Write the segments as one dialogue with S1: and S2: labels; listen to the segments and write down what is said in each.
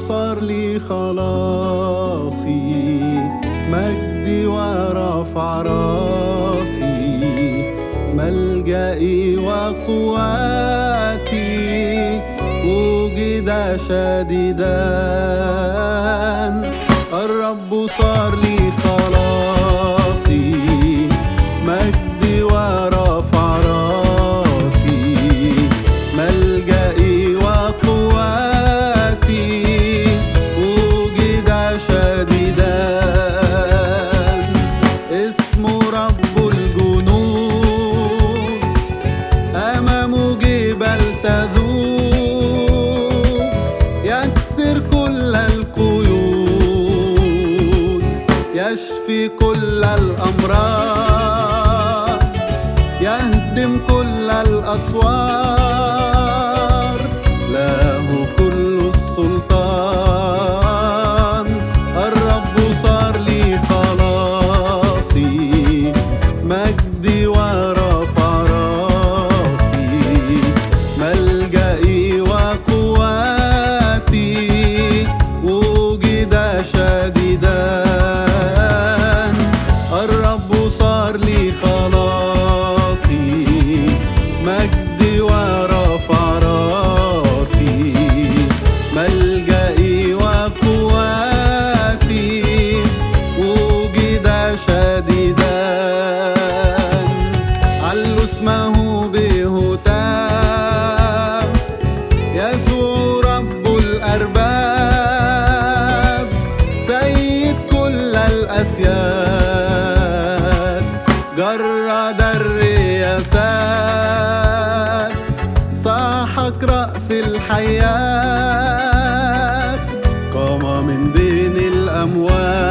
S1: صار لي خلاصي، مجدي ورفع راسي، ملجئي وقواتي، وجد شديدا. الرب صار لي خلاصي، مجدي ورفع راسي، ملجئي وقواتي، وجد شديدا. اسمه رب الجنود، أمامه جبال تذوب، يكسر كل القيود، يشفي كل الأمراض، يهدم كل الأسوار، له كل السلطان. الرب صار لي خلاصي، مجدي ورفع راسي، ملجئي وقواتي، وجد شديدا. الرب صار لي خلاصي، مجدي ورفع راسي، ملجئي وقواتي، وجد شديدا. علوا اسمه بهتاف، يسوع رب الأرباب، سيد كل الأسياد، جرد الرياسات، ساحق رأس الحياة، قام من بين الأموات.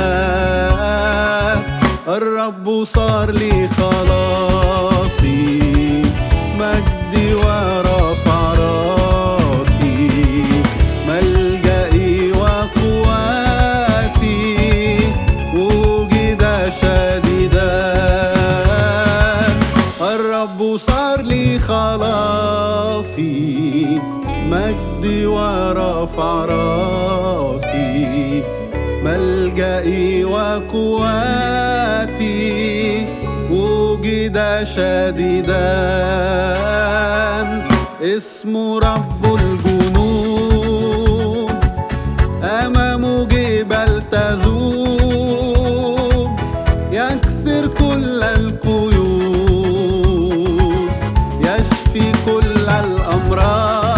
S1: الرب صار لي خلاصي، مجدي ورفع راسي، ملجئي وقواتي، وجد شديدا. الرب صار لي خلاصي، مجدي ورفع راسي، ملجئي وقواتي، وجد شديدا. اسمه رب الجنود، أمامه جبال تذوب، يكسر كل القيود، يشفي كل الأمراض،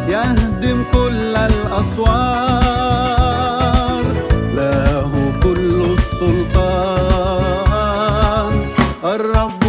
S1: يهدم كل الأسوار، له كل السلطان. الرب